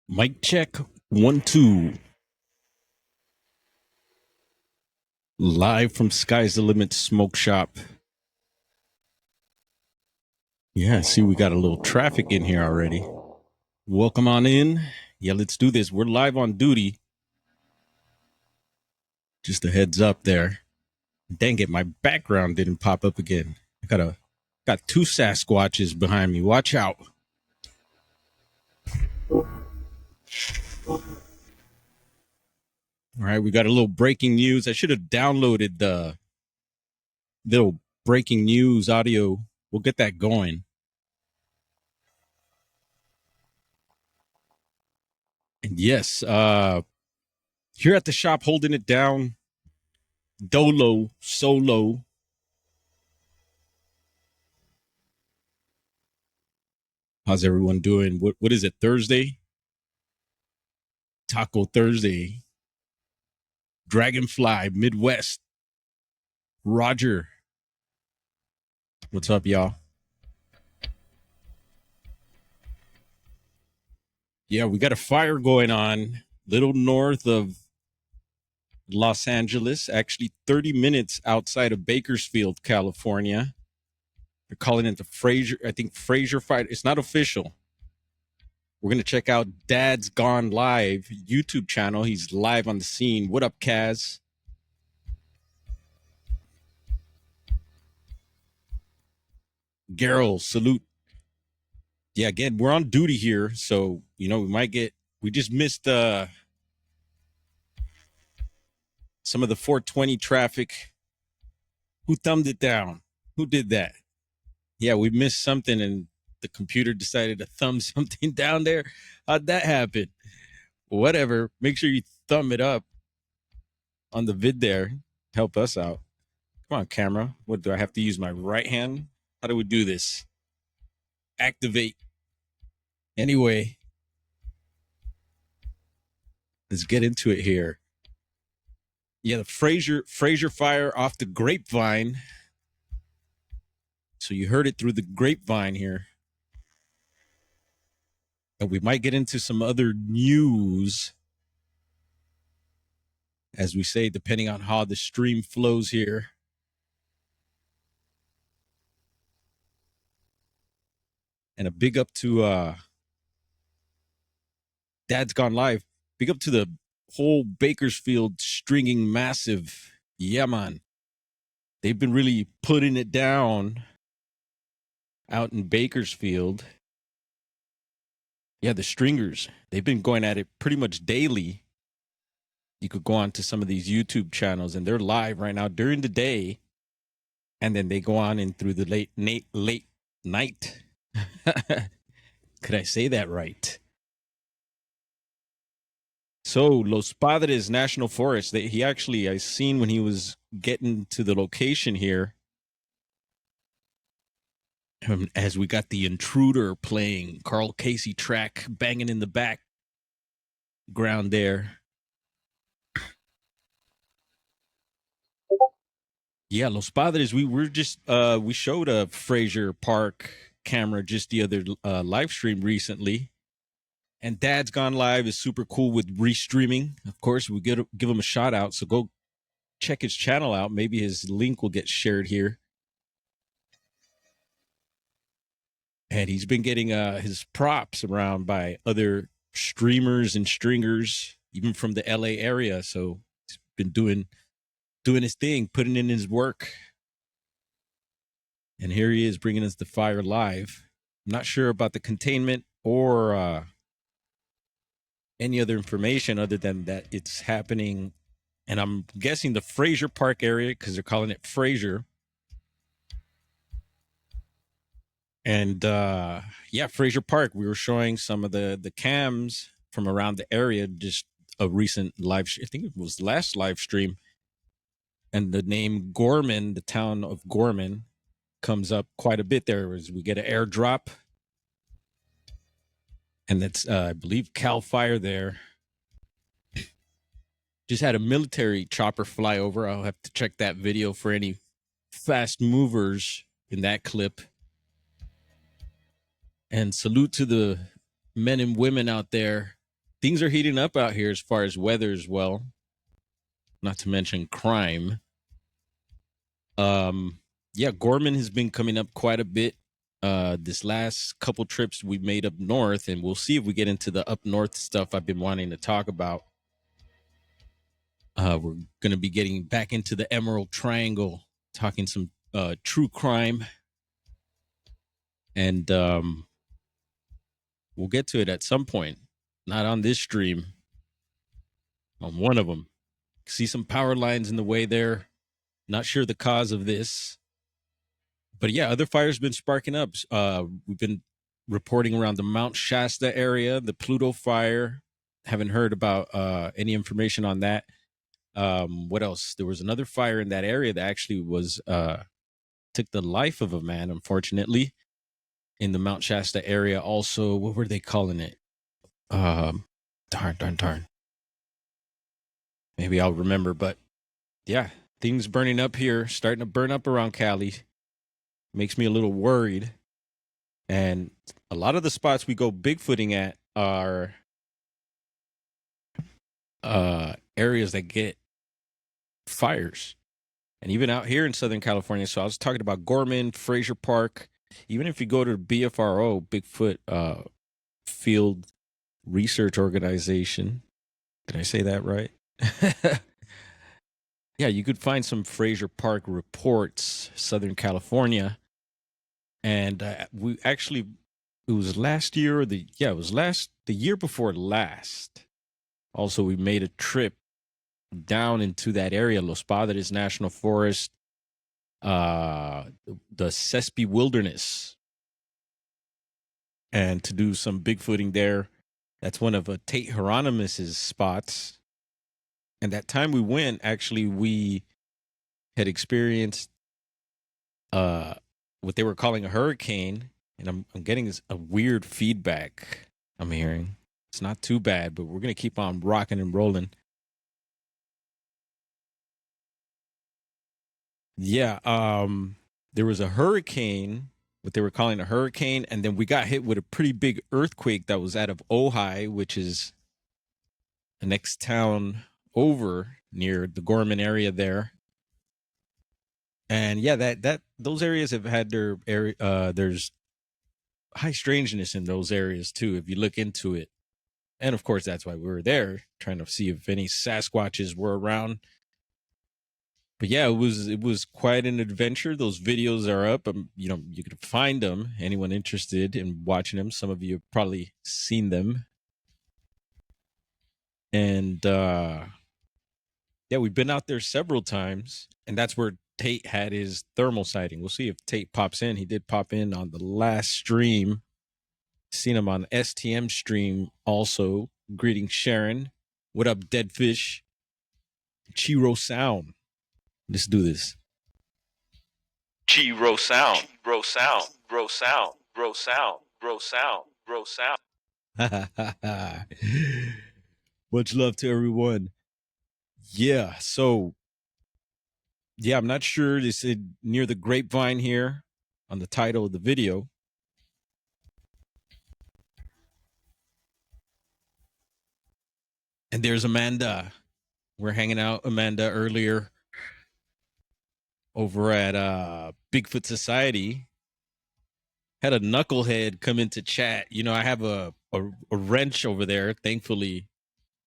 Mic check 1 2. Live from Sky's the Limit Smoke Shop. Yeah, see, we got a little traffic in here already. Welcome on in. Yeah, let's do this. We're live on duty. Just a heads up there. Dang it, my background didn't pop up again. Got two Sasquatches behind me. Watch out. All right, we got a little breaking news. I should have downloaded the little breaking news audio. We'll get that going. And yes, here at the shop holding it down, Dolo Solo. How's everyone doing? What is it? Thursday? Taco Thursday. Dragonfly Midwest. Roger. What's up, y'all? Yeah, we got a fire going on little north of Los Angeles, actually 30 minutes outside of Bakersfield, California. They're calling it the Fraser Fire. It's not official. We're going to check out Dad's Gone Live YouTube channel. He's live on the scene. What up, Kaz? Gerald, salute. Yeah, again, we're on duty here. So, we just missed some of the 420 traffic. Who thumbed it down? Who did that? Yeah, we missed something and the computer decided to thumb something down there. How'd that happen? Whatever. Make sure you thumb it up on the vid there. Help us out. Come on, camera. What do I have to use? My right hand? How do we do this? Activate. Anyway, let's get into it here. Yeah, the Fraser Fire off the grapevine. So you heard it through the grapevine here. And we might get into some other news, as we say, depending on how the stream flows here. And a big up to Dad's Gone Live. Big up to the whole Bakersfield stringing massive. Yeah, man. They've been really putting it down out in Bakersfield. Yeah, the stringers. They've been going at it pretty much daily. You could go on to some of these YouTube channels and they're live right now during the day. And then they go on in through the late night. Could I say that right? So Los Padres National Forest, I seen when he was getting to the location here, as we got the Intruder playing, Carl Casey track banging in the background there. Yeah, Los Padres, we showed a Fraser Park camera just the other live stream recently. And Dad's Gone Live is super cool with restreaming. Of course, we give him a shout out. So go check his channel out. Maybe his link will get shared here. And he's been getting his props around by other streamers and stringers, even from the LA area. So he's been doing his thing, putting in his work. And here he is bringing us the fire live. I'm not sure about the containment or any other information other than that it's happening. And I'm guessing the Fraser Park area, because they're calling it Fraser. And Fraser Park, we were showing some of the cams from around the area, just a recent I think it was the last live stream. And the name Gorman, the town of Gorman, comes up quite a bit there as we get an airdrop. And that's, I believe, Cal Fire there. Just had a military chopper fly over. I'll have to check that video for any fast movers in that clip. And salute to the men and women out there things are heating up out here as far as weather as well, not to mention crime. Um, yeah, Gorman has been coming up quite a bit. This last couple trips we made up north, and we'll see if we get into the up north stuff I've been wanting to talk about. We're going to be getting back into the Emerald Triangle, talking some true crime, and we'll get to it at some point. Not on this stream, on one of them. See some power lines in the way there. Not sure the cause of this, but yeah, other fires been sparking up. We've been reporting around the Mount Shasta area, the Pluto fire. Haven't heard about any information on that. What else? There was another fire in that area that actually was took the life of a man, unfortunately, in the Mount Shasta area. Also, what were they calling it? Darn. Maybe I'll remember, but yeah, things burning up here, starting to burn up around Cali. Makes me a little worried. And a lot of the spots we go bigfooting at are areas that get fires. And even out here in Southern California, so I was talking about Gorman, Fraser Park. Even if you go to BFRO, Bigfoot Field Research Organization, did I say that right? Yeah, you could find some Fraser Park reports, Southern California. And we actually, it was last year, or the year before last. Also, we made a trip down into that area, Los Padres National Forest, the Sespe Wilderness, and to do some bigfooting there. That's one of Tate Hieronymus's spots. And that time we went, actually, we had experienced what they were calling a hurricane, and I'm getting a weird feedback I'm hearing. It's not too bad, but we're gonna keep on rocking and rolling. Yeah, there was a hurricane, what they were calling a hurricane, and then we got hit with a pretty big earthquake that was out of Ojai, which is the next town over near the Gorman area there. And yeah, that those areas have had their area. There's high strangeness in those areas too, if you look into it. And of course, that's why we were there, trying to see if any Sasquatches were around. But yeah, it was quite an adventure. Those videos are up. You know, you could find them. Anyone interested in watching them? Some of you have probably seen them. And yeah, we've been out there several times, and that's where Tate had his thermal sighting. We'll see if Tate pops in. He did pop in on the last stream. Seen him on STM stream also. Greeting Sharon. What up, Deadfish? Chiro Sound. Let's do this. Chiro Sound, Bro Sound, Bro Sound, Bro Sound, Bro Sound, Bro Sound. Much love to everyone. Yeah, so yeah, I'm not sure. They said near the grapevine here on the title of the video. And there's Amanda. We're hanging out, Amanda, earlier over at Bigfoot Society. Had a knucklehead come into chat. You know, I have a wrench over there. Thankfully,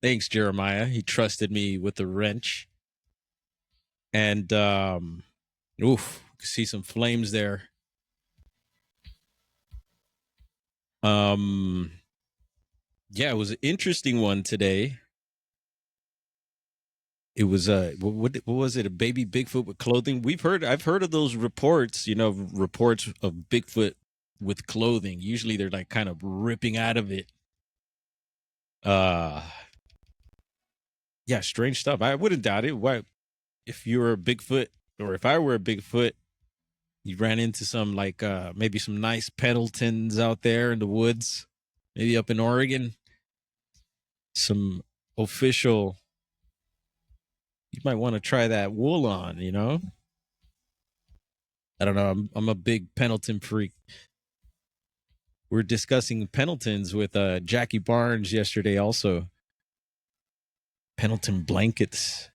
thanks, Jeremiah. He trusted me with the wrench. And see some flames there. Yeah, it was an interesting one today. It was what was it? A baby Bigfoot with clothing? I've heard of those reports, you know, reports of Bigfoot with clothing. Usually they're like kind of ripping out of it. Yeah, strange stuff. I wouldn't doubt it. Why, if you were a Bigfoot, or if I were a Bigfoot, you ran into some like maybe some nice Pendletons out there in the woods, maybe up in Oregon. Some official, you might want to try that wool on, you know? I don't know. I'm a big Pendleton freak. we're discussing Pendletons with Jackie Barnes yesterday also. Pendleton blankets.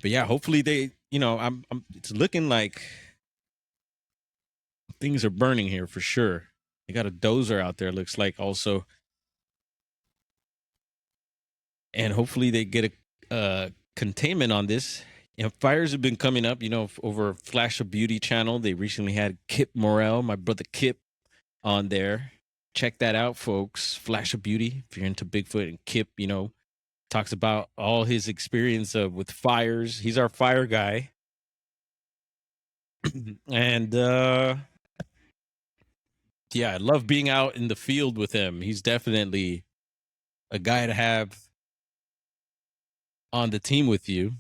But yeah, hopefully they, it's looking like things are burning here for sure. They got a dozer out there, looks like also. And hopefully they get a containment on this. Fires have been coming up, over Flash of Beauty channel. They recently had Kip Morrell, my brother Kip, on there. Check that out, folks. Flash of Beauty, if you're into Bigfoot. And Kip, talks about all his experience with fires. He's our fire guy. And yeah, I love being out in the field with him. He's definitely a guy to have on the team with you.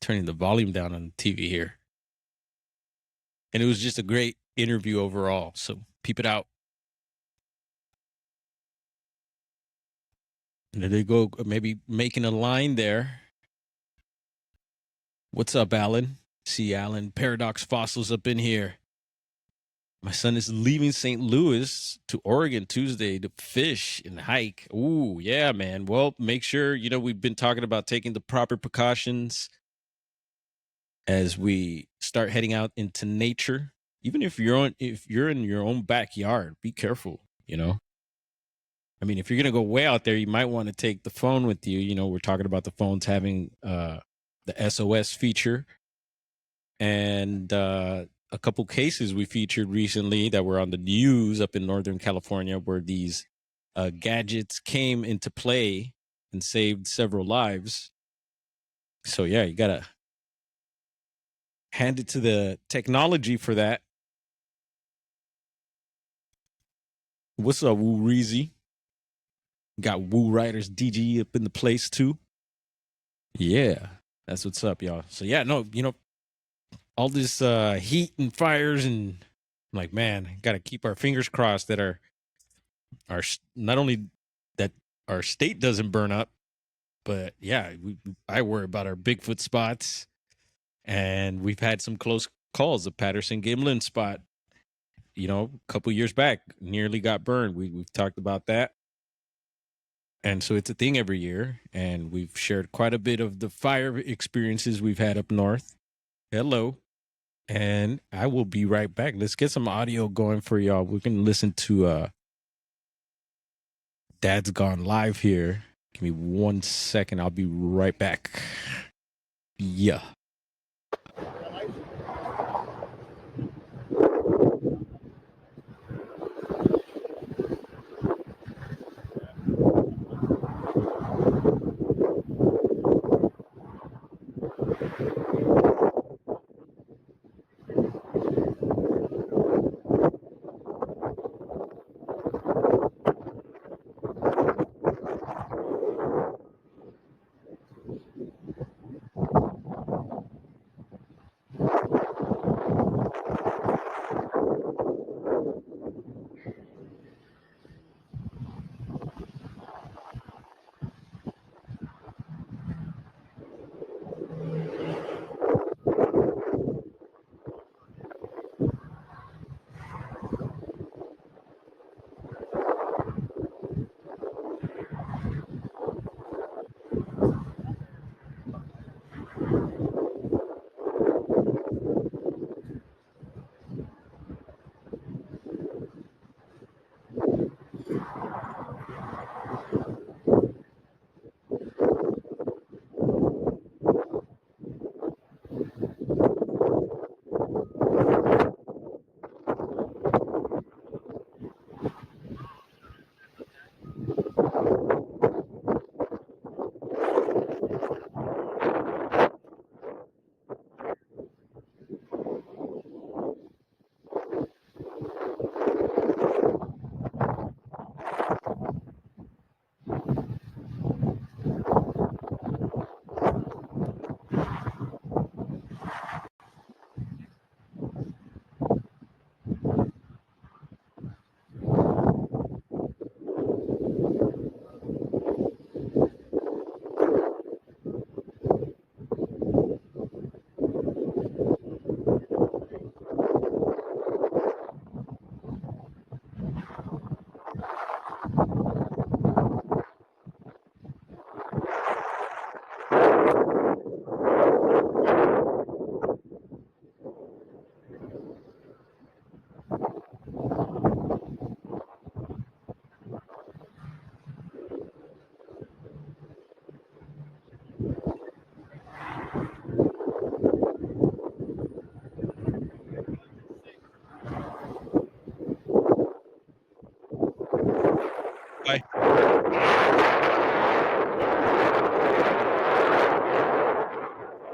Turning the volume down on the TV here. And it was just a great interview overall. So peep it out. And there they go, maybe making a line there. What's up, Alan? See Alan, Paradox Fossils up in here. My son is leaving St. Louis to Oregon Tuesday to fish and hike. Ooh, yeah, man. Well, make sure, we've been talking about taking the proper precautions as we start heading out into nature. Even if you're in your own backyard, be careful, I mean, if you're going to go way out there, you might want to take the phone with you. We're talking about the phones having the SOS feature. And a couple cases we featured recently that were on the news up in Northern California where these gadgets came into play and saved several lives. So, yeah, you got to hand it to the technology for that. What's up, Woo Reezy? Got Woo Riders DG up in the place, too. Yeah, that's what's up, y'all. So, yeah, no, all this heat and fires, and I'm like, man, got to keep our fingers crossed that our not only that our state doesn't burn up, but yeah, I worry about our Bigfoot spots, and we've had some close calls. The Patterson Gimlin spot, a couple years back, nearly got burned. We've talked about that. And so it's a thing every year, and we've shared quite a bit of the fire experiences we've had up north. Hello. And I will be right back. Let's get some audio going for y'all. We're going to listen to Dad's Gone Live here. Give me 1 second. I'll be right back. Yeah.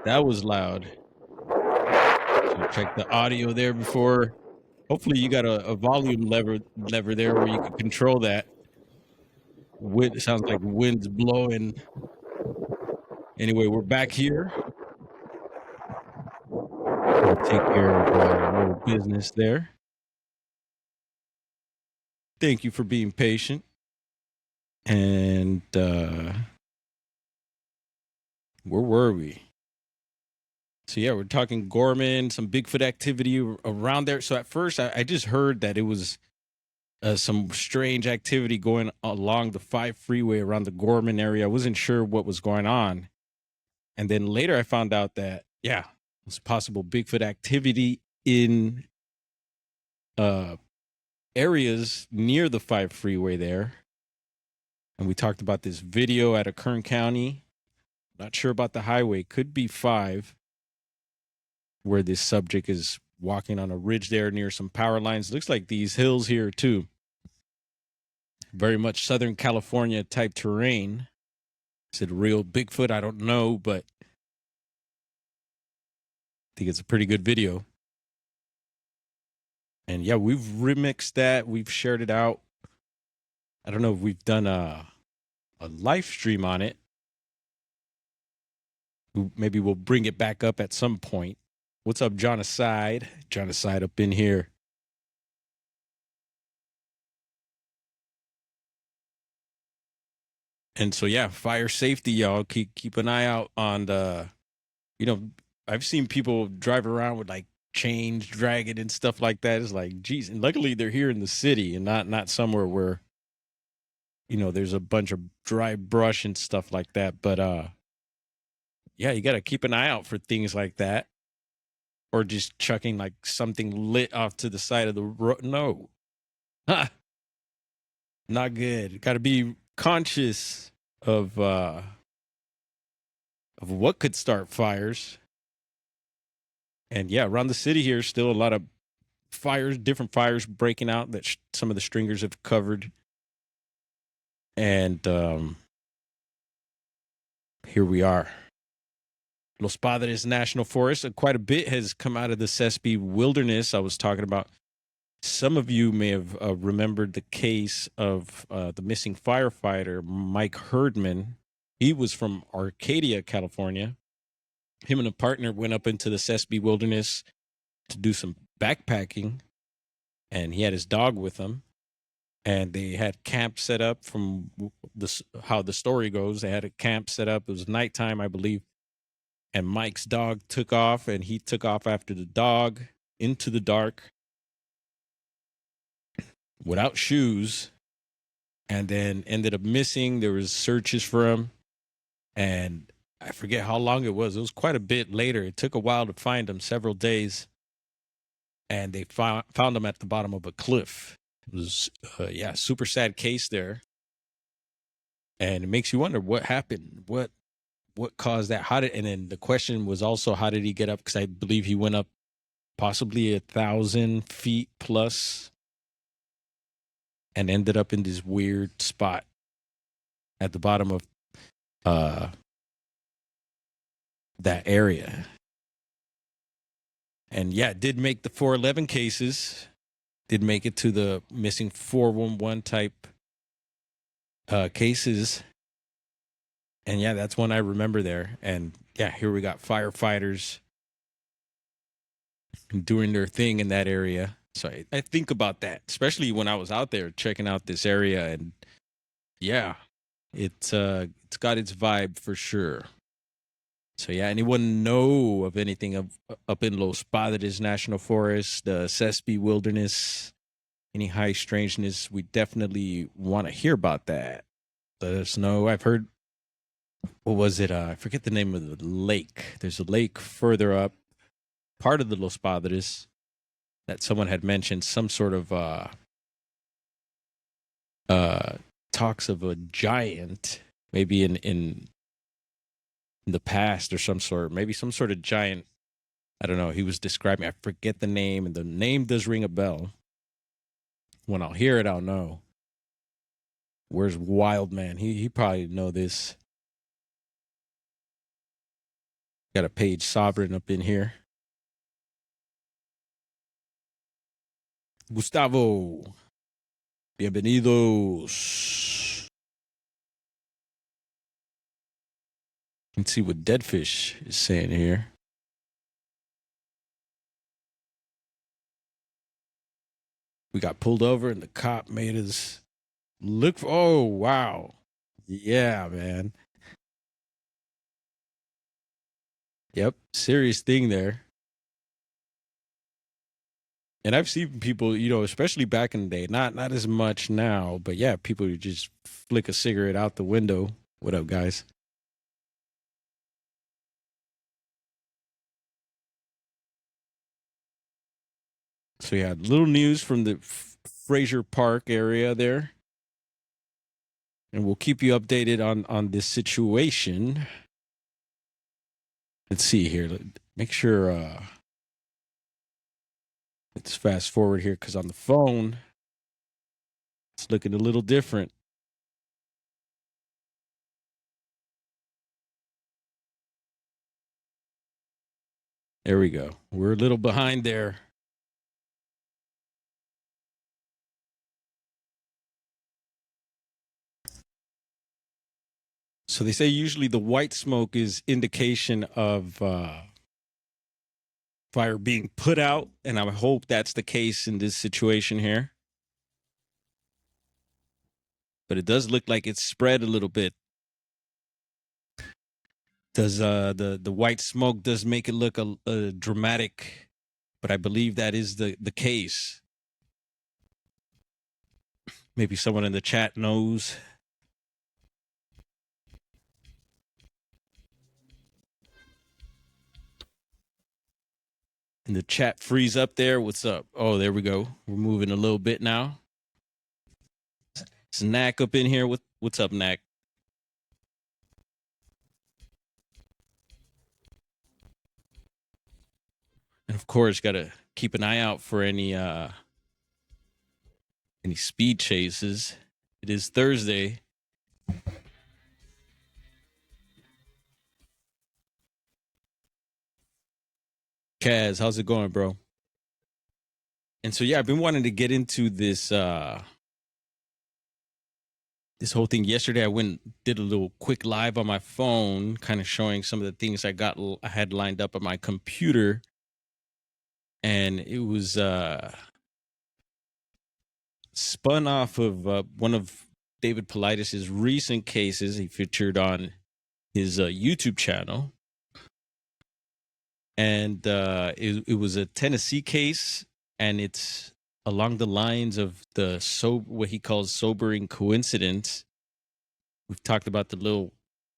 That was loud. So check the audio there before. Hopefully you got a volume lever there where you can control that. Wind, it sounds like wind's blowing. Anyway, we're back here. We'll take care of a little business there. Thank you for being patient. And where were we? So yeah, we're talking Gorman, some Bigfoot activity around there. So at first, I just heard that it was some strange activity going along the 5 freeway around the Gorman area. I wasn't sure what was going on, and then later I found out that it was possible Bigfoot activity in areas near the 5 freeway there. And we talked about this video out of Kern County. Not sure about the highway. Could be 5, where this subject is walking on a ridge there near some power lines. Looks like these hills here too. Very much Southern California type terrain. Is it real Bigfoot? I don't know, but I think it's a pretty good video. And yeah, we've remixed that. We've shared it out. I don't know if we've done a live stream on it. Maybe we'll bring it back up at some point. What's up, John Aside? John Aside up in here. And so yeah, fire safety, y'all. Keep an eye out on the, I've seen people drive around with like chains dragging and stuff like that. It's like, geez. And luckily they're here in the city and not somewhere where, there's a bunch of dry brush and stuff like that. But yeah, you gotta keep an eye out for things like that. Or just chucking like something lit off to the side of the road. No. Not good. Gotta be conscious of what could start fires. And yeah, around the city here, still a lot of fires, different fires breaking out that some of the stringers have covered. And here we are. Los Padres National Forest. Quite a bit has come out of the Sespe Wilderness. I was talking about. Some of you may have remembered the case of the missing firefighter, Mike Herdman. He was from Arcadia, California. Him and a partner went up into the Sespe Wilderness to do some backpacking, and he had his dog with him. And they had camp set up from how the story goes. They had a camp set up. It was nighttime, I believe. And Mike's dog took off, and he took off after the dog into the dark without shoes, and then ended up missing. There was searches for him, and I forget how long it was. It was quite a bit later. It took a while to find him, several days, and they found him at the bottom of a cliff. It was, super sad case there, and it makes you wonder what happened, what caused that, and then the question was also, how did he get up? Because I believe he went up possibly 1,000 feet plus, and ended up in this weird spot at the bottom of that area. And yeah, did make the 411 cases, did make it to the missing 411 type cases. And yeah, that's one I remember there. And yeah, here we got firefighters doing their thing in that area. So I think about that, especially when I was out there checking out this area. And yeah, it's got its vibe for sure. So yeah, anyone know of anything up in Los Padres National Forest, the Sespe Wilderness, any high strangeness? We definitely want to hear about that. Let us know. I've heard, what was it? I forget the name of the lake. There's a lake further up, part of the Los Padres, that someone had mentioned some sort of talks of a giant, maybe in the past or some sort, maybe some sort of giant. I don't know. He was describing, I forget the name, and the name does ring a bell. When I'll hear it, I'll know. Where's Wild Man? He probably know this. Got a Page Sovereign up in here. Gustavo, bienvenidos. Let's see what Deadfish is saying here. We got pulled over and the cop made us look for, oh, wow. Yeah, man. Yep. Serious thing there. And I've seen people, especially back in the day, not as much now, but yeah, people who just flick a cigarette out the window. What up, guys? So yeah, little news from the Fraser Park area there. And we'll keep you updated on this situation. Let's see here. Make sure let's fast forward here because on the phone it's looking a little different. There we go. We're a little behind there. So they say usually the white smoke is indication of fire being put out, and I hope that's the case in this situation here. But it does look like it's spread a little bit. Does the white smoke does make it look a dramatic, but I believe that is the case. Maybe someone in the chat knows. And the chat freeze up there. What's up? Oh, there we go. We're moving a little bit now. It's Knack up in here. What's up, Knack? And of course, got to keep an eye out for any speed chases. It is Thursday. Kaz, how's it going, bro? And so yeah, I've been wanting to get into this this whole thing. Yesterday I went and did a little quick live on my phone, kind of showing some of the things I had lined up on my computer. And it was spun off of one of David Paulides' recent cases he featured on his YouTube channel. And it was a Tennessee case, and it's along the lines of what he calls sobering coincidence. We've talked about the little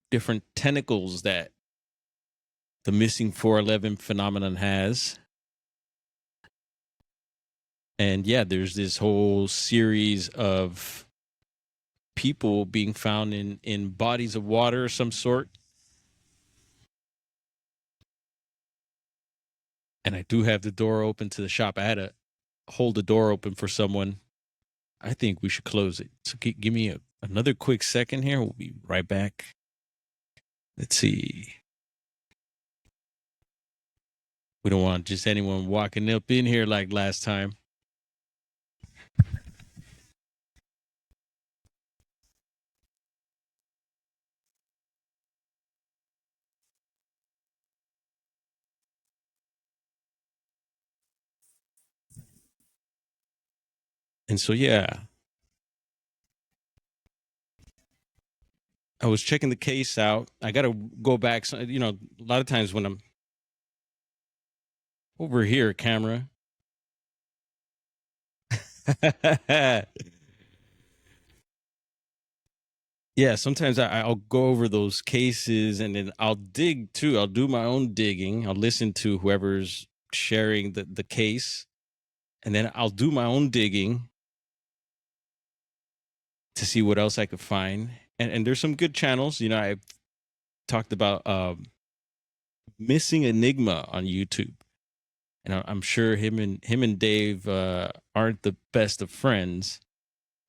different tentacles that the missing 411 phenomenon has. And yeah, there's this whole series of people being found in bodies of water of some sort. And I do have the door open to the shop. I had to hold the door open for someone. I think we should close it. So give me another quick second here. We'll be right back. Let's see. We don't want just anyone walking up in here like last time. And so, yeah, I was checking the case out. I got to go back. A lot of times when I'm over here, camera. Yeah, sometimes I'll go over those cases and then I'll dig too. I'll do my own digging. I'll listen to whoever's sharing the case, and then I'll do my own digging to see what else I could find. And there's some good channels. I've talked about Missing Enigma on YouTube, and I'm sure him and Dave aren't the best of friends.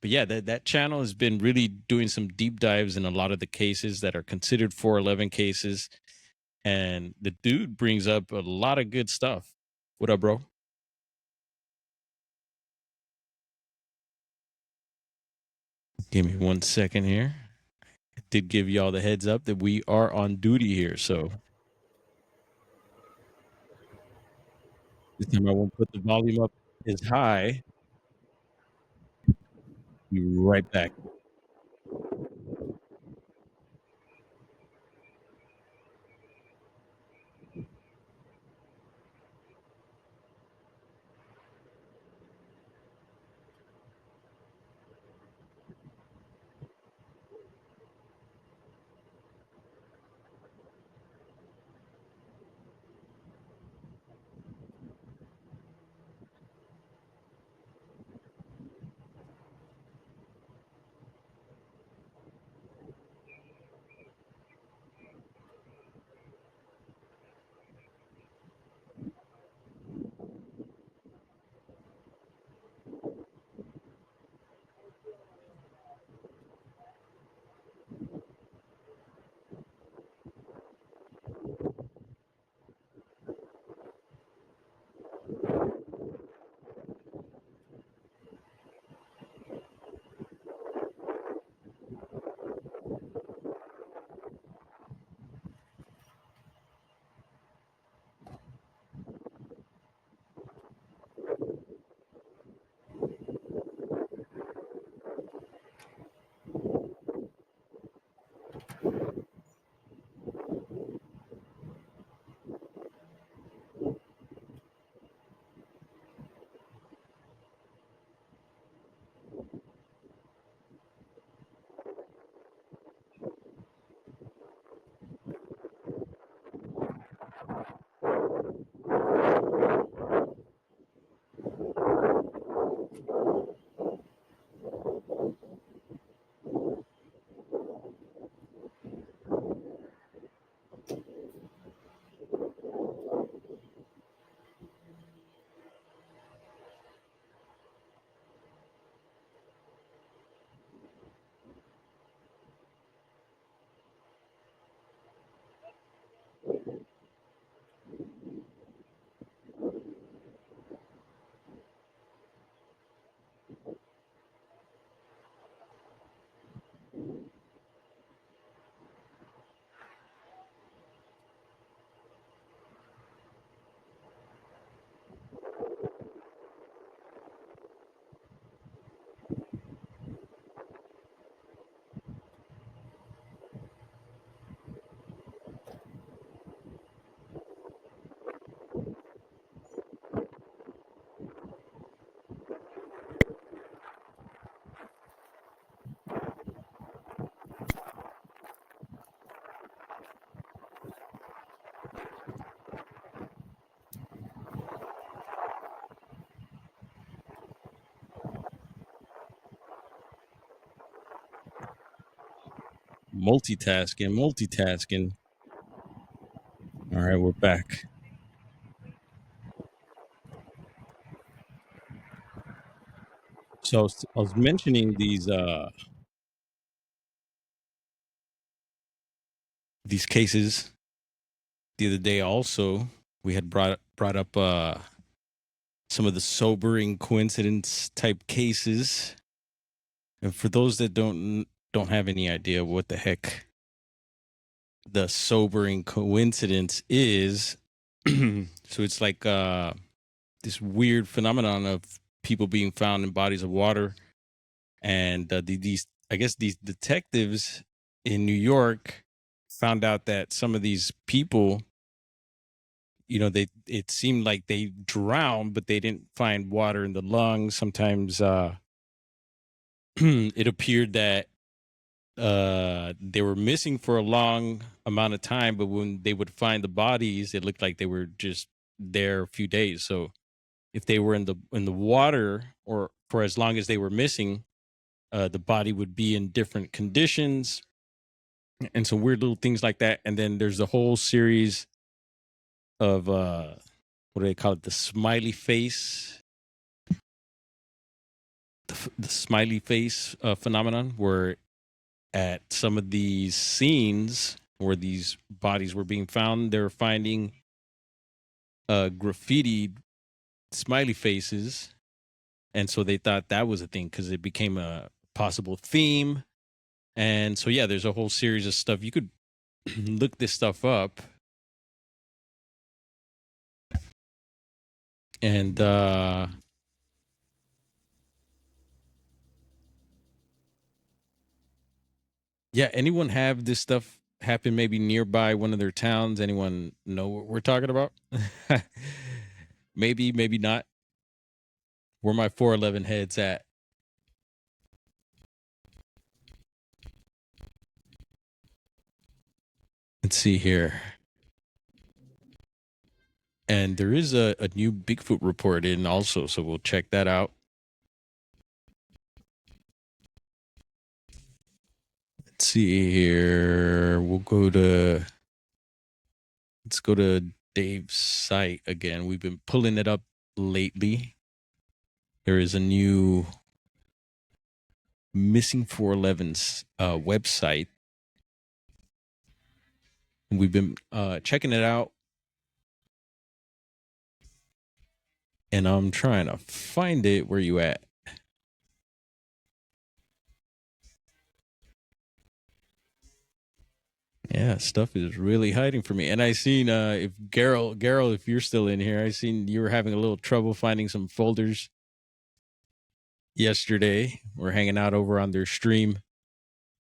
But yeah, that channel has been really doing some deep dives in a lot of the cases that are considered 411 cases. and the dude brings up a lot of good stuff. What up, bro? Give me 1 second here. I did give y'all the heads up that we are on duty here, so this time I won't put the volume up as high. Be right back. Multitasking. All right, we're back. So I was mentioning these cases the other day. Also, we had brought up some of the sobering coincidence type cases, and for those that don't have any idea what the heck the sobering coincidence is, so it's like this weird phenomenon of people being found in bodies of water, and these I guess these detectives in New York found out that some of these people, they it seemed like they drowned, but they didn't find water in the lungs. Sometimes it appeared that they were missing for a long amount of time, but when they would find the bodies, it looked like they were just there a few days. So if they were in the water or for as long as they were missing, the body would be in different conditions and some weird little things like that. And then there's the whole series of what do they call it? The smiley face, the smiley face phenomenon, where at some of these scenes, where these bodies were being found. They were finding graffitied smiley faces, and so they thought that was a thing because it became a possible theme. And so yeah, there's a whole series of stuff. You could look this stuff up. And yeah, anyone have this stuff happen maybe nearby one of their towns? Anyone know what we're talking about? Maybe, maybe not. Where my 411 heads at? Let's see here. And there is a new Bigfoot report in also, so we'll check that out. Let's see here. Let's go to Dave's site again. We've been pulling it up lately. There is a new Missing 411's website. We've been checking it out. And I'm trying to find it. Where you at? Yeah, stuff is really hiding from me. And I seen if Garrel, if you're still in here, I seen you were having a little trouble finding some folders yesterday. We're hanging out over on their stream.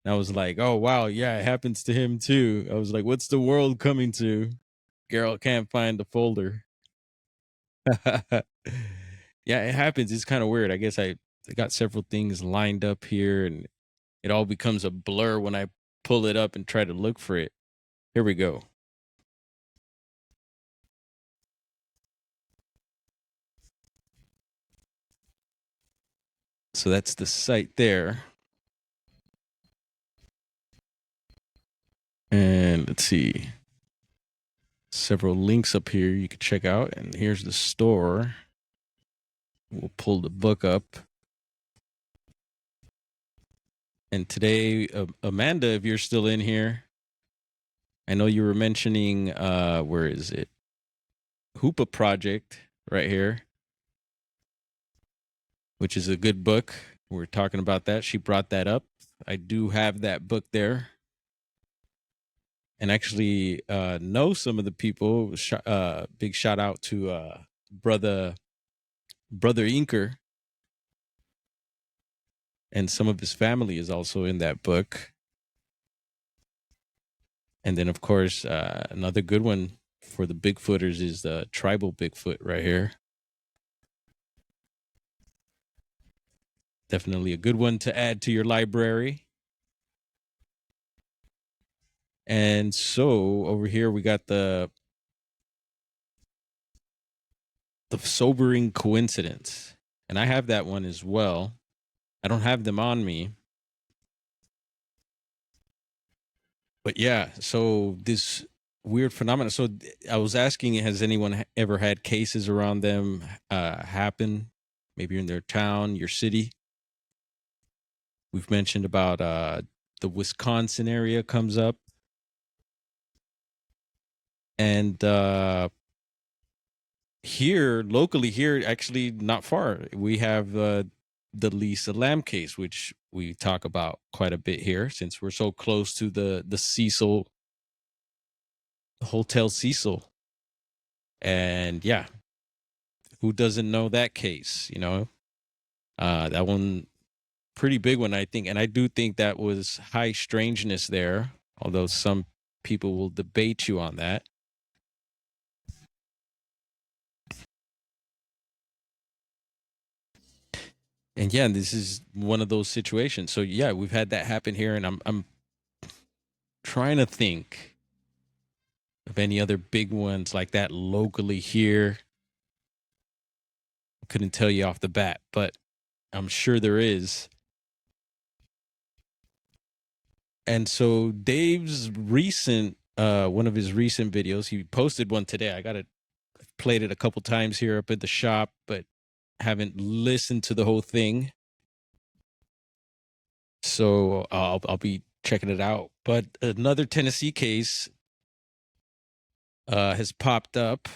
And I was like, oh wow, yeah, it happens to him too. I was like, what's the world coming to? Garrel can't find the folder. Yeah, it happens. It's kind of weird. I guess I got several things lined up here and it all becomes a blur when I pull it up and try to look for it. Here we go. So that's the site there. And let's see. Several links up here you can check out. And here's the store. We'll pull the book up. And today, Amanda, if you're still in here, I know you were mentioning, where is it? Hoopa Project right here, which is a good book. We're talking about that. She brought that up. I do have that book there. And actually know some of the people. Big shout out to brother Inker, and some of his family is also in that book. And then, of course, another good one for the Bigfooters is the tribal Bigfoot right here. Definitely a good one to add to your library. And so over here we got the sobering coincidence, and I have that one as well. I don't have them on me, but yeah. So this weird phenomenon. So I was asking, has anyone ever had cases around them happen? Maybe in their town, your city. We've mentioned about the Wisconsin area comes up, and here locally, here actually not far, we have the Lisa Lam case, which we talk about quite a bit here since we're so close to the Cecil Hotel Cecil. And yeah, who doesn't know that case? You know, that one pretty big one, I think, and I do think that was high strangeness there, although some people will debate you on that. And yeah, this is one of those situations. So yeah, we've had that happen here, and I'm trying to think of any other big ones like that locally here. Couldn't tell you off the bat, but I'm sure there is. And so Dave's recent one of his recent videos, he posted one today. I got it, played it a couple times here up at the shop, but haven't listened to the whole thing. So I'll be checking it out. But another Tennessee case has popped up,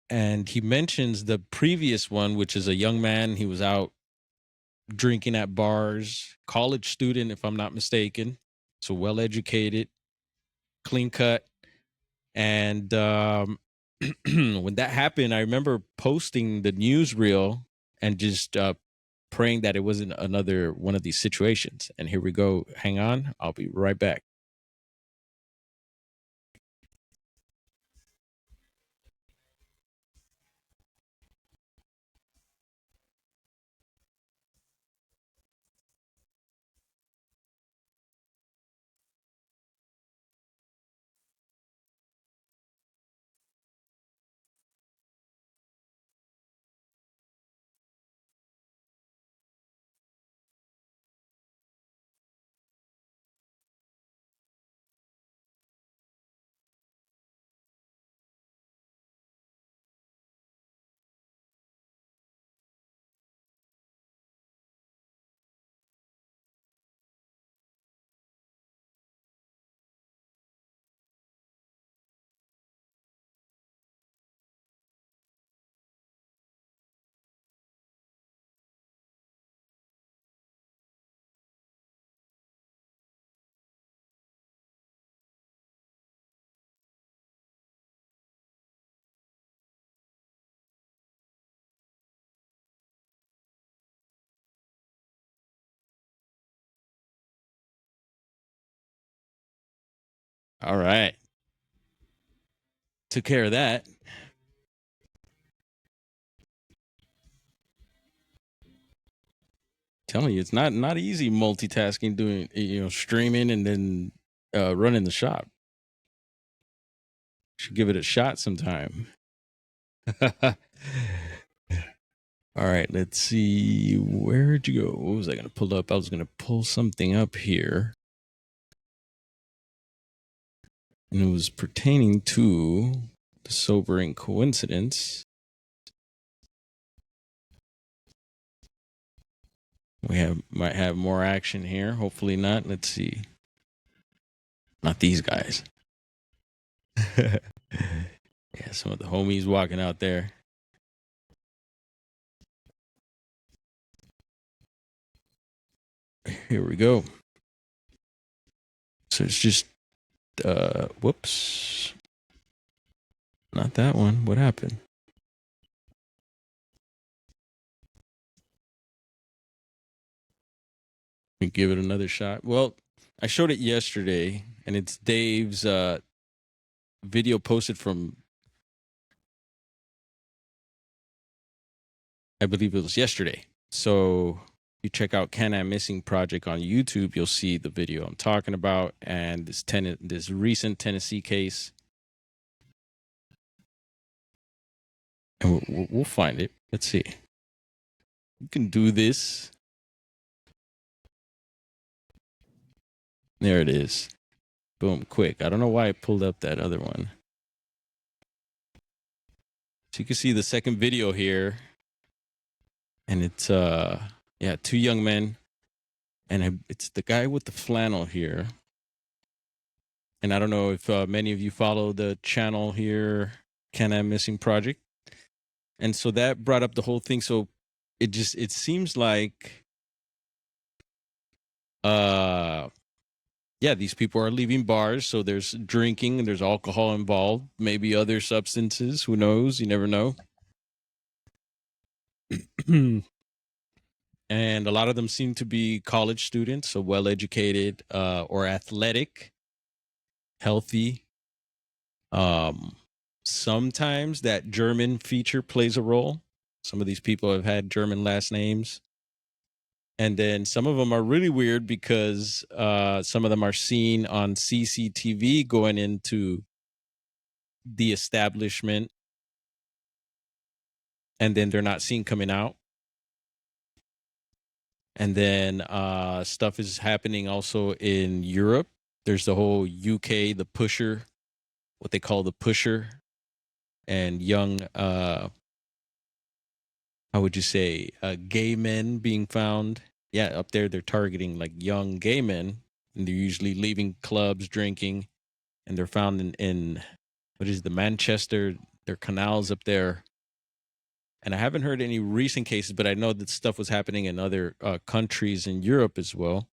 and he mentions the previous one, which is a young man. He was out drinking at bars, college student, if I'm not mistaken. So well educated, clean cut. And when that happened, I remember posting the newsreel and just praying that it wasn't another one of these situations. And here we go. Hang on. I'll be right back. All right. Took care of that. Telling you, it's not easy multitasking, doing streaming and then running the shop. Should give it a shot sometime. All right, let's see. Where'd you go? What was I going to pull up? I was going to pull something up here. And it was pertaining to the sobering coincidence. Might have more action here. Hopefully not. Let's see. Not these guys. Yeah, some of the homies walking out there. Here we go. So it's just whoops. Not that one. What happened? Let me give it another shot. Well, I showed it yesterday, and it's Dave's video posted from, I believe it was yesterday. So you check out Can I Missing Project on YouTube, you'll see the video I'm talking about and this recent Tennessee case. And we'll find it. Let's see. You can do this. There it is. Boom, quick. I don't know why I pulled up that other one. So you can see the second video here. And it's two young men. And it's the guy with the flannel here. And I don't know if many of you follow the channel here, Can I Missing Project. And so that brought up the whole thing. So it seems like these people are leaving bars, so there's drinking and there's alcohol involved, maybe other substances, who knows, you never know. And a lot of them seem to be college students, so well educated or athletic, healthy. Sometimes that German feature plays a role. Some of these people have had German last names. And then some of them are really weird because some of them are seen on CCTV going into the establishment, and then they're not seen coming out. And then stuff is happening also in Europe. There's the whole UK, the pusher, what they call the pusher, and young, how would you say, gay men being found yeah, up there they're targeting like young gay men, and they're usually leaving clubs, drinking, and they're found in what is the Manchester, their canals up there. And I haven't heard any recent cases, but I know that stuff was happening in other countries in Europe as well,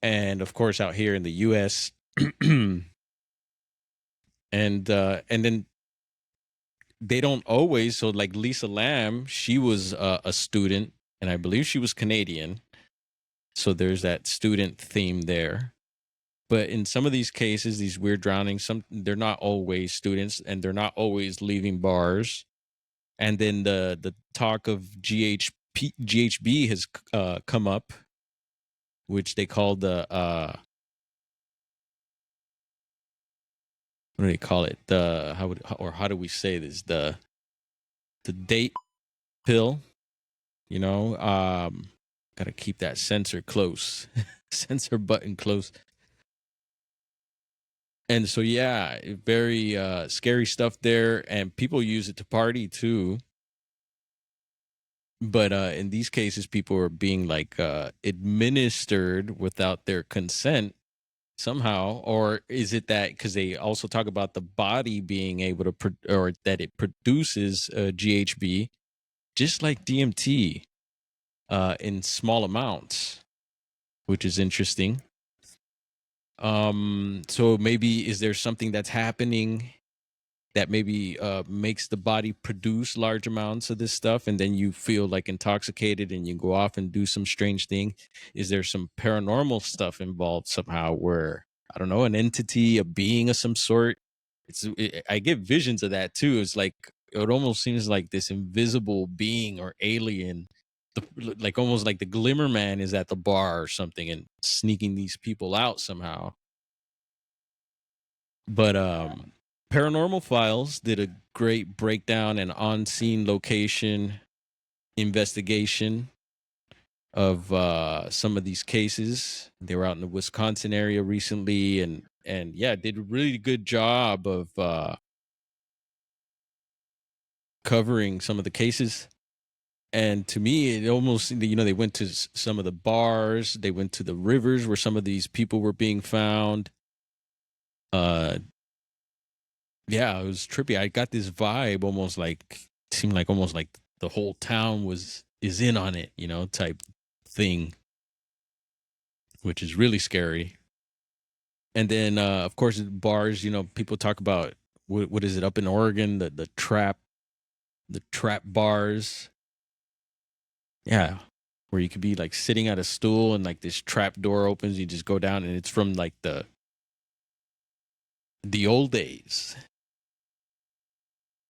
and of course out here in the U.S. And then they don't always. So like Lisa Lamb, she was a student, and I believe she was Canadian. So there's that student theme there. But in some of these cases, these weird drownings, they're not always students, and they're not always leaving bars. And then the talk of GHB has come up, which they call the what do they call it? The how do we say this? The date pill. Gotta keep that sensor close, sensor button close. And so yeah, very scary stuff there, and people use it to party too. But in these cases, people are being like administered without their consent somehow. Or is it that because they also talk about the body being able to or that it produces GHB just like DMT in small amounts, which is interesting. So maybe is there something that's happening that maybe makes the body produce large amounts of this stuff, and then you feel like intoxicated and you go off and do some strange thing? Is there some paranormal stuff involved somehow, where I don't know, an entity, a being of some sort? I get visions of that too. It's like it almost seems like this invisible being or alien, like almost like the Glimmer Man is at the bar or something and sneaking these people out somehow. But Paranormal Files did a great breakdown and on-scene location investigation of some of these cases. They were out in the Wisconsin area recently, and yeah, did a really good job of covering some of the cases. And to me, it almost, they went to some of the bars, they went to the rivers where some of these people were being found. Yeah, it was trippy. I got this vibe almost like, seemed like almost like the whole town is in on it, type thing, which is really scary. And then of course bars, people talk about what is it up in Oregon, the trap bars. Yeah, where you could be like sitting at a stool and like this trap door opens, you just go down, and it's from like the old days.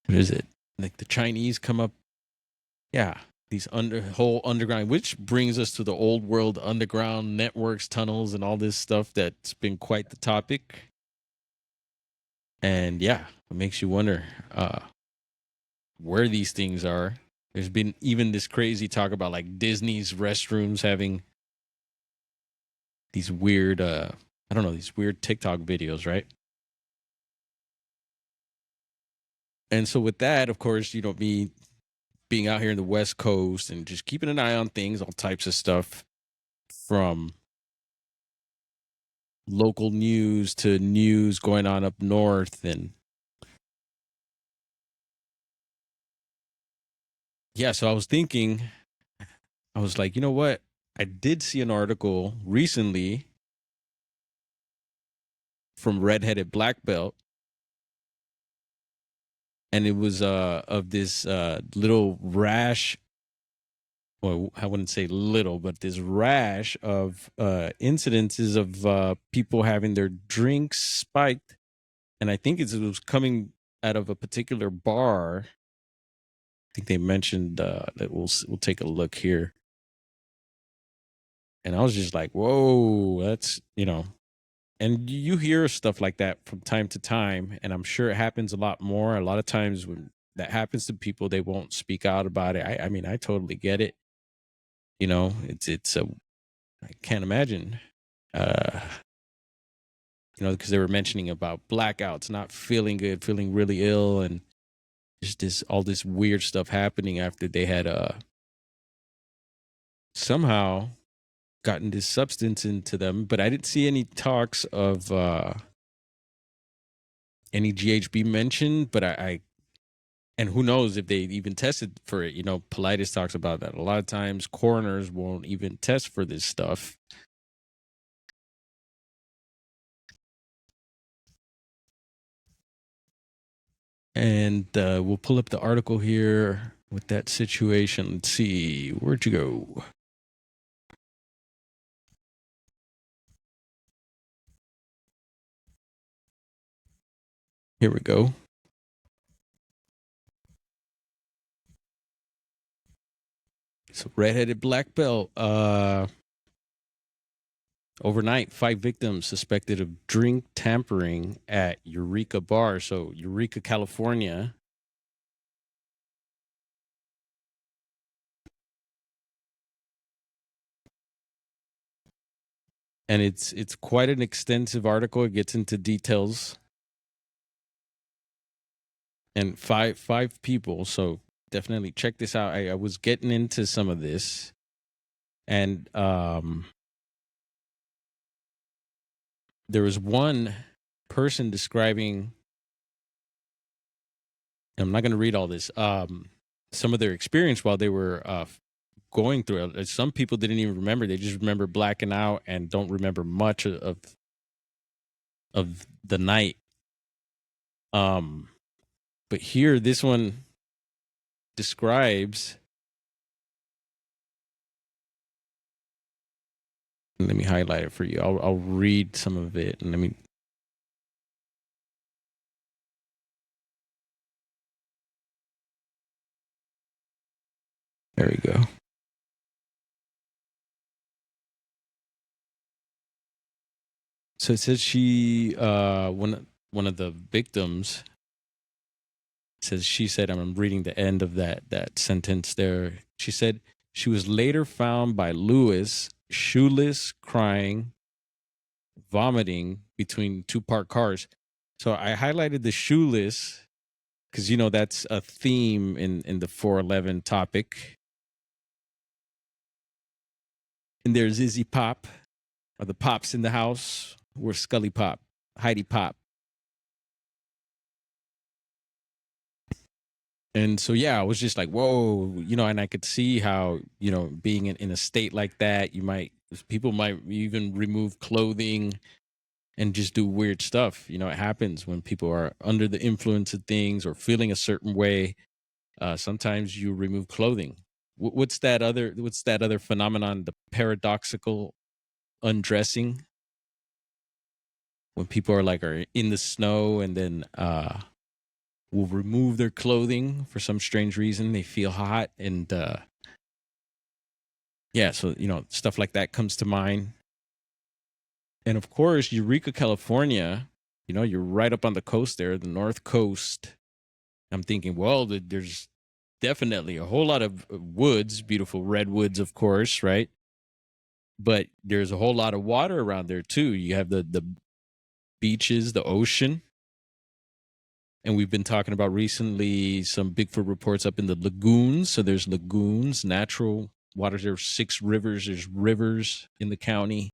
What is it? Like the Chinese come up. Yeah, these whole underground, which brings us to the old world underground networks, tunnels, and all this stuff that's been quite the topic. And yeah, it makes you wonder where these things are. There's been even this crazy talk about like Disney's restrooms having these weird, I don't know, these weird TikTok videos, right? And so with that, of course, me being out here in the West Coast and just keeping an eye on things, all types of stuff from local news to news going on up north. And yeah, so I was thinking, I was like, you know what? I did see an article recently from Redheaded Black Belt, and it was of this little rash. Well, I wouldn't say little, but this rash of incidences of people having their drinks spiked, and I think it was coming out of a particular bar. I think they mentioned that we'll take a look here, and I was just like, "Whoa, that's And you hear stuff like that from time to time, and I'm sure it happens a lot more. A lot of times when that happens to people, they won't speak out about it. I mean, I totally get it. It's a I can't imagine. Uh, because they were mentioning about blackouts, not feeling good, feeling really ill, and just this all this weird stuff happening after they had somehow gotten this substance into them, but I didn't see any talks of any GHB mentioned. But I and who knows if they even tested for it. Politis talks about that a lot of times. Coroners won't even test for this stuff. And we'll pull up the article here with that situation. Let's see, where'd you go? Here we go. So redheaded black belt. Overnight, 5 victims suspected of drink tampering at Eureka Bar. So Eureka, California. And it's quite an extensive article. It gets into details. And five people. So definitely check this out. I was getting into some of this. And there was one person describing, I'm not going to read all this, some of their experience while they were going through it. Some people didn't even remember. They just remember blacking out and don't remember much of the night. But here, this one describes, let me highlight it for you. I'll read some of it, and there we go. So it says she, one of the victims says, she said, I'm reading the end of that sentence there. She said she was later found by Lewis shoeless, crying, vomiting between 2 parked cars. So I highlighted the shoeless because that's a theme in the 411 topic. And there's Izzy Pop, or the Pops in the house. We're Scully Pop, Heidi Pop. And so, yeah, I was just like, whoa, and I could see how, being in a state like that, people might even remove clothing and just do weird stuff. It happens when people are under the influence of things or feeling a certain way. Sometimes you remove clothing. What's that other phenomenon, the paradoxical undressing? When people are in the snow and then will remove their clothing for some strange reason. They feel hot, and yeah, so stuff like that comes to mind. And of course, Eureka, California, you're right up on the coast there, the North Coast. I'm thinking, well, there's definitely a whole lot of woods, beautiful redwoods, of course, right? But there's a whole lot of water around there too. You have the beaches, the ocean. And we've been talking about recently some Bigfoot reports up in the lagoons. So there's lagoons, natural waters. There's 6 rivers. There's rivers in the county.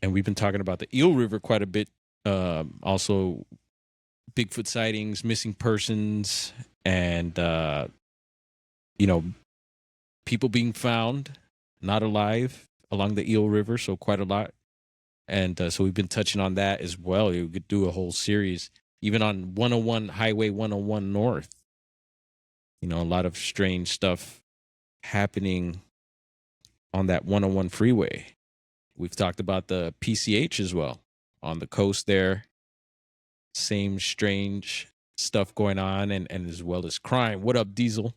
And we've been talking about the Eel River quite a bit. Also, Bigfoot sightings, missing persons, and, people being found not alive along the Eel River. So quite a lot. And so we've been touching on that as well. You could do a whole series, even on 101 Highway 101 North. A lot of strange stuff happening on that 101 freeway. We've talked about the PCH as well on the coast there. Same strange stuff going on, and as well as crime. What up, Diesel?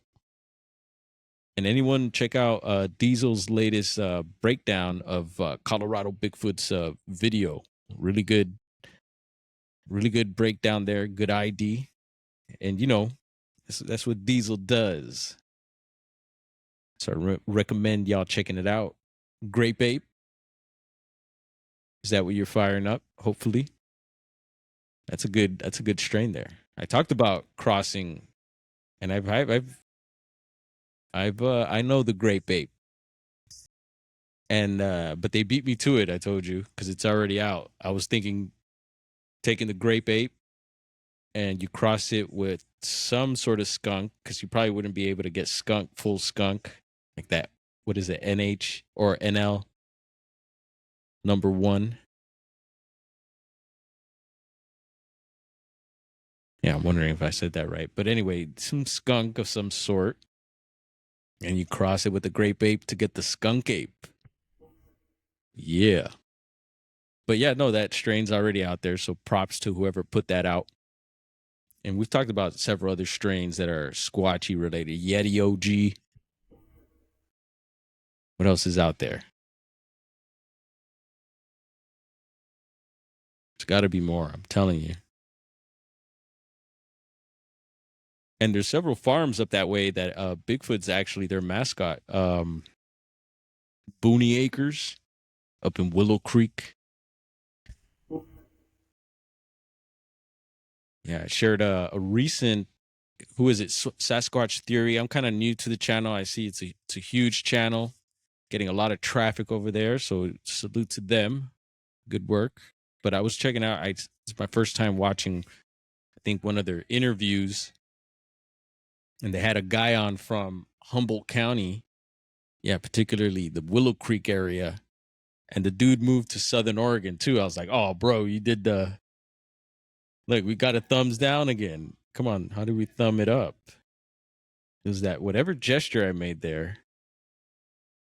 And anyone check out Diesel's latest breakdown of Colorado Bigfoot's video. Really good breakdown there. Good ID. And, that's what Diesel does. So I recommend y'all checking it out. Grape Ape. Is that what you're firing up? Hopefully. That's a good strain there. I talked about crossing, and I've I know the Grape Ape. And but they beat me to it, I told you, because it's already out. I was thinking taking the Grape Ape and you cross it with some sort of skunk, because you probably wouldn't be able to get full skunk like that. What is it, NH or NL number 1? Yeah, I'm wondering if I said that right. But anyway, some skunk of some sort, and you cross it with the Grape Ape to get the Skunk Ape. Yeah. But yeah, no, that strain's already out there. So props to whoever put that out. And we've talked about several other strains that are Squatchy related. Yeti OG. What else is out there? There's got to be more. I'm telling you. And there's several farms up that way that Bigfoot's actually their mascot. Booney Acres up in Willow Creek. Yeah, I shared a recent, who is it, Sasquatch Theory. I'm kind of new to the channel. I see it's a huge channel, getting a lot of traffic over there. So salute to them. Good work. But I was checking out, it's my first time watching, I think, one of their interviews. And they had a guy on from Humboldt County. Yeah, particularly the Willow Creek area. And the dude moved to Southern Oregon too. I was like, oh, bro, you did the, look, we got a thumbs down again. Come on, how do we thumb it up? It was that whatever gesture I made there,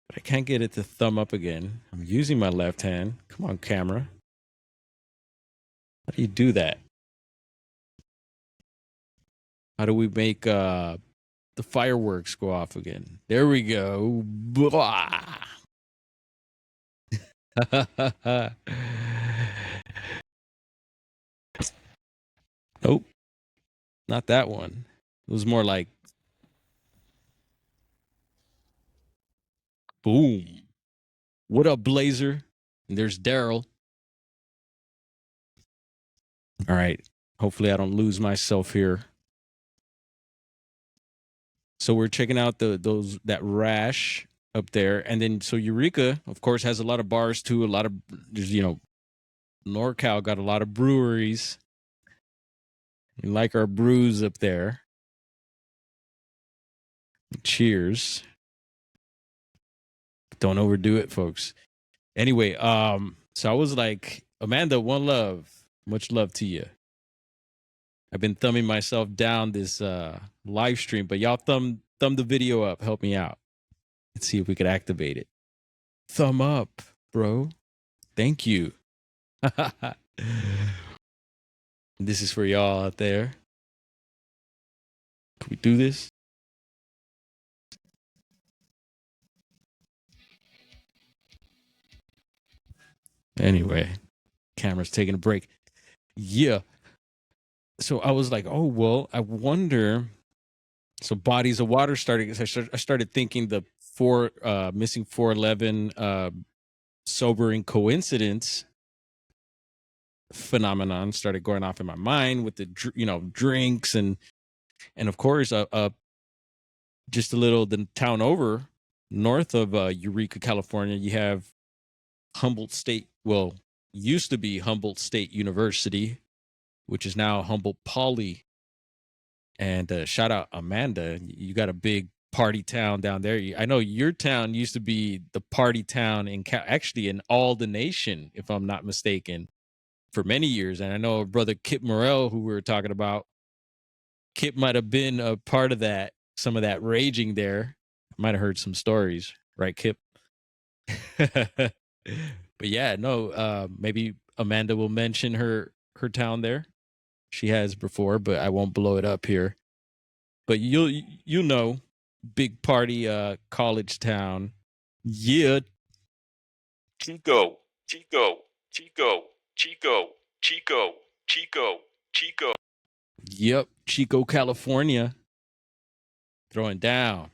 but I can't get it to thumb up again. I'm using my left hand. Come on, camera. How do you do that? How do we make the fireworks go off again? There we go. Nope, not that one. It was more like boom. What up, Blazer? And there's Daryl. All right. Hopefully I don't lose myself here. So we're checking out that rash up there. And then so Eureka, of course, has a lot of bars too. A lot of, NorCal got a lot of breweries. We like our brews up there. Cheers. Don't overdo it, folks. Anyway, so I was like, Amanda, one love. Much love to you. I've been thumbing myself down this live stream, but y'all thumb the video up. Help me out. Let's see if we could activate it. Thumb up, bro. Thank you. This is for y'all out there. Can we do this? Anyway, camera's taking a break. Yeah. So I was like, oh, well, I wonder. So bodies of water started. I started thinking the missing 411 sobering coincidence phenomenon started going off in my mind with the drinks and of course just a little the town over north of Eureka, California, you have Humboldt State, well, used to be Humboldt State University, which is now Humboldt Poly. And shout out Amanda, you got a big party town down there. I know your town used to be the party town actually in all the nation, if I'm not mistaken, for many years. And I know brother Kip Morrell, who we were talking about, Kip might have been a part of that, some of that raging there. Might have heard some stories, right, Kip? But yeah, no, maybe Amanda will mention her town there. She has before, but I won't blow it up here. But you'll know, big party college town. Yeah. Chico, Chico, Chico, Chico, Chico, Chico, Chico. Yep, Chico, California. Throwing down.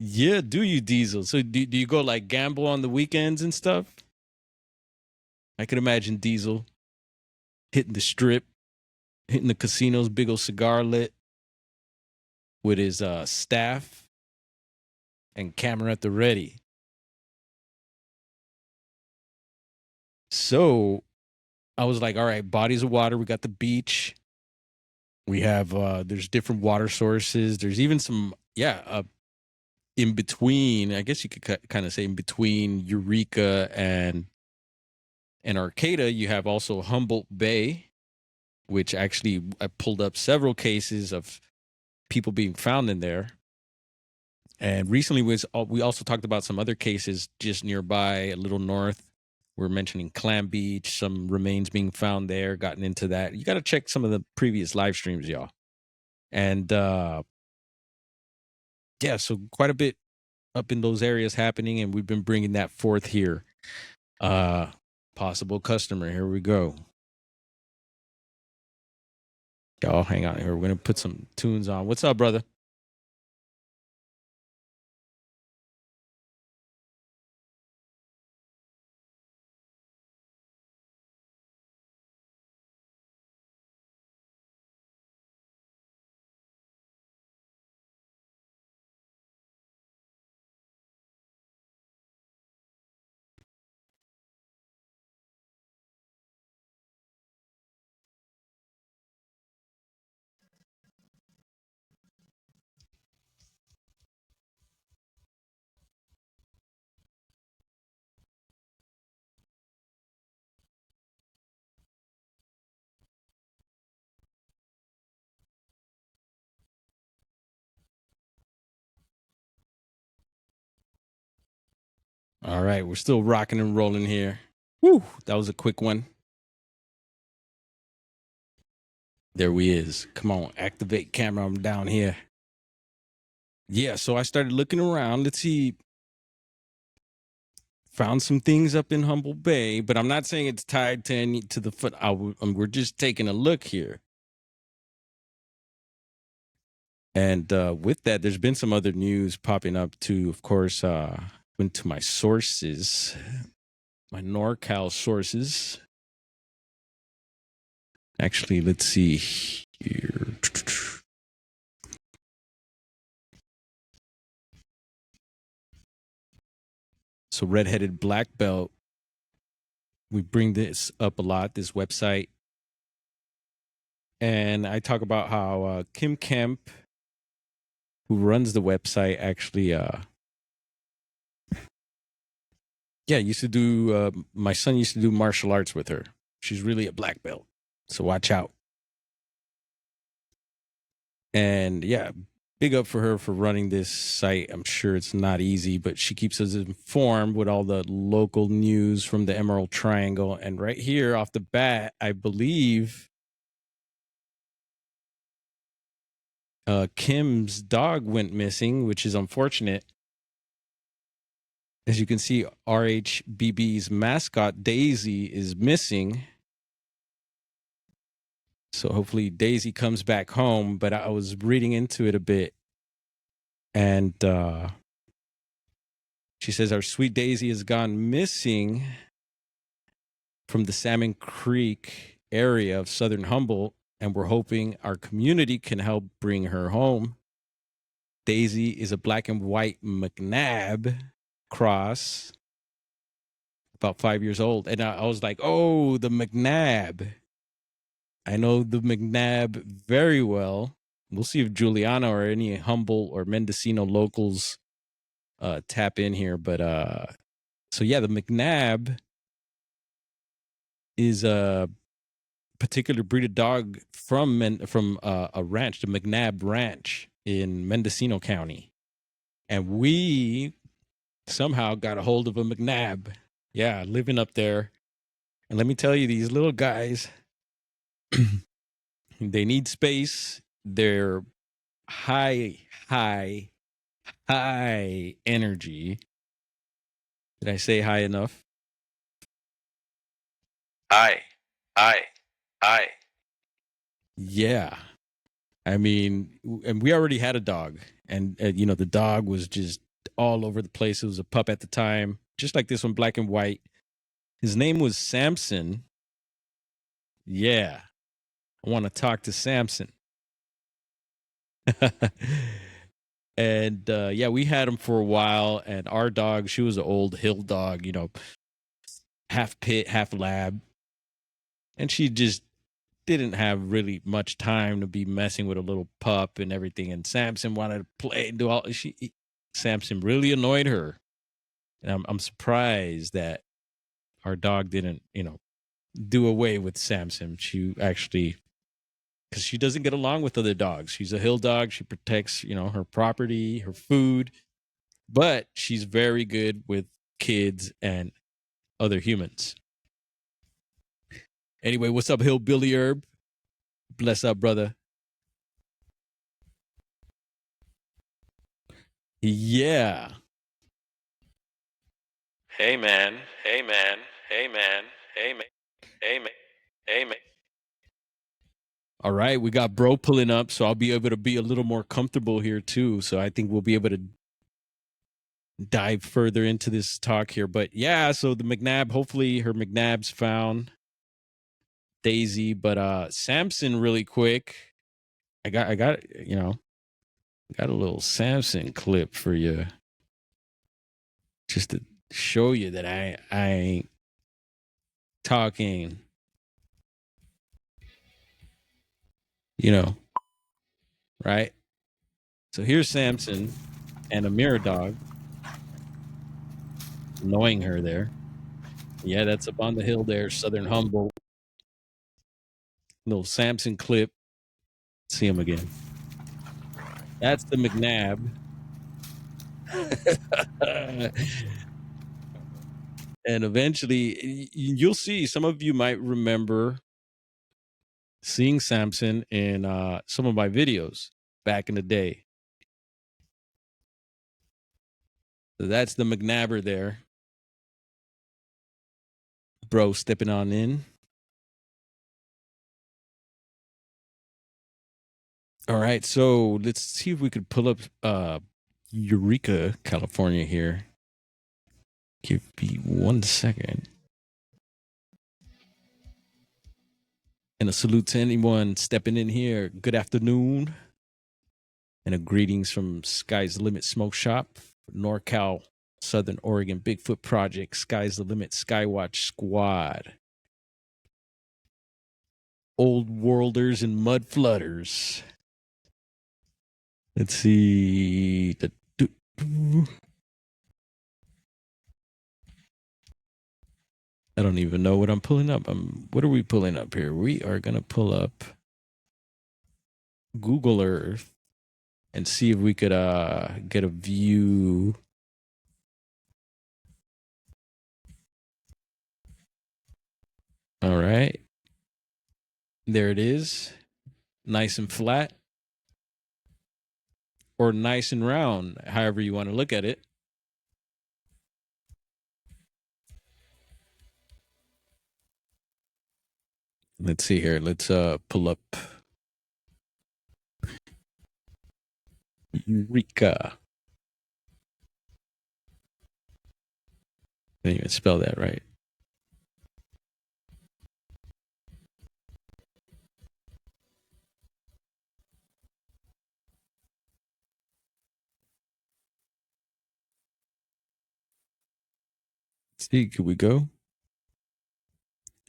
Yeah, do you, Diesel? So do you go like gamble on the weekends and stuff? I can imagine Diesel hitting the strip, hitting the casinos, big old cigar lit. with his staff and camera at the ready. So I was like, all right, bodies of water. We got the beach. We have there's different water sources. There's even some in between. I guess you could kind of say in between Eureka and Arcata. You have also Humboldt Bay, which actually I pulled up several cases of people being found in there. And recently we also talked about some other cases just nearby, a little north. We're mentioning Clam Beach, some remains being found there, gotten into that. You got to check some of the previous live streams, y'all. And so quite a bit up in those areas happening, and we've been bringing that forth here. Possible customer, here we go. Y'all hang on here. We're going to put some tunes on. What's up, brother? All right, we're still rocking and rolling here. Woo, that was a quick one. There we is. Come on, activate camera. I'm down here. Yeah, so I started looking around. Let's see. Found some things up in Humboldt Bay, but I'm not saying it's tied to the foot. We're just taking a look here. And with that, there's been some other news popping up too. Of course, went to my sources, my NorCal sources. Actually, let's see here. So Redheaded Black Belt, we bring this up a lot, this website. And I talk about how Kim Kemp, who runs the website, actually, used to do, my son used to do martial arts with her. She's really a black belt. So watch out. And yeah, big up for her for running this site. I'm sure it's not easy, but she keeps us informed with all the local news from the Emerald Triangle. And right here off the bat, I believe Kim's dog went missing, which is unfortunate. As you can see, RHBB's mascot, Daisy, is missing. So hopefully Daisy comes back home. But I was reading into it a bit. And she says, our sweet Daisy has gone missing from the Salmon Creek area of southern Humboldt. And we're hoping our community can help bring her home. Daisy is a black and white McNab cross, about 5 years old. And I was like, oh, the McNab. I know the McNab very well. We'll see if Juliana or any Humboldt or Mendocino locals tap in here. But so yeah, the McNab is a particular breed of dog from a ranch, the McNab Ranch in Mendocino County. And we somehow got a hold of a McNab. Yeah, living up there. And let me tell you, these little guys, they need space. They're high energy. Did I say high enough? Aye. Yeah. I mean, and we already had a dog, and the dog was just all over the place. It was a pup at the time, just like this one, black and white. His name was Samson. Yeah. I want to talk to Samson. And yeah, we had him for a while. And our dog, she was an old hill dog, half pit, half lab. And she just didn't have really much time to be messing with a little pup and everything. And Samson wanted to play and do all. Samson really annoyed her, and I'm surprised that our dog didn't, do away with Samson. She actually, because she doesn't get along with other dogs. She's a hill dog. She protects, her property, her food, but she's very good with kids and other humans. Anyway, what's up, Hillbilly Herb? Bless up, brother. Yeah. Hey man, hey man, hey man, hey man, hey man, hey man. All right, we got bro pulling up, so I'll be able to be a little more comfortable here too. So I think we'll be able to dive further into this talk here. But yeah, so the McNabb, hopefully her McNabb's found Daisy, but Samson really quick. I got got a little Samson clip for you, just to show you that I ain't talking, right? So here's Samson and a mirror dog annoying her there. Yeah, that's up on the hill there, Southern Humboldt. Little Samson clip. See him again. That's the McNabb. And eventually, you'll see. Some of you might remember seeing Samson in some of my videos back in the day. So that's the McNabber there. Bro stepping on in. All right, so let's see if we could pull up Eureka, California here. Give me 1 second. And a salute to anyone stepping in here. Good afternoon. And a greetings from Sky's the Limit Smoke Shop, NorCal, Southern Oregon Bigfoot Project, Sky's the Limit Skywatch Squad, Old Worlders and Mud Flutters. Let's see. I don't even know what I'm pulling up. What are we pulling up here? We are going to pull up Google Earth and see if we could get a view. All right. There it is. Nice and flat. Or nice and round, however you want to look at it. Let's see here. Let's pull up Eureka. I didn't even spell that right. Let's see, could we go?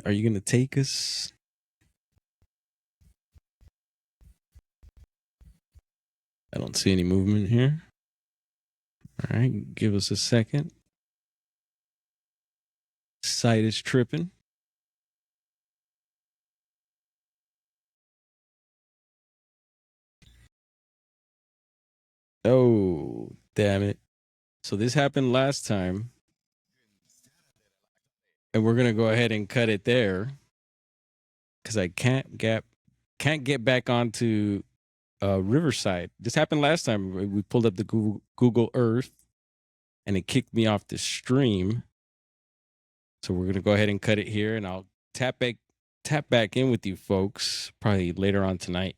Are you going to take us? I don't see any movement here. All right, give us a second. Site is tripping. Oh, damn it. So this happened last time. And we're going to go ahead and cut it there because I can't get back onto Riverside. This happened last time. We pulled up the Google Earth and it kicked me off the stream. So we're going to go ahead and cut it here, and I'll tap back in with you folks probably later on tonight.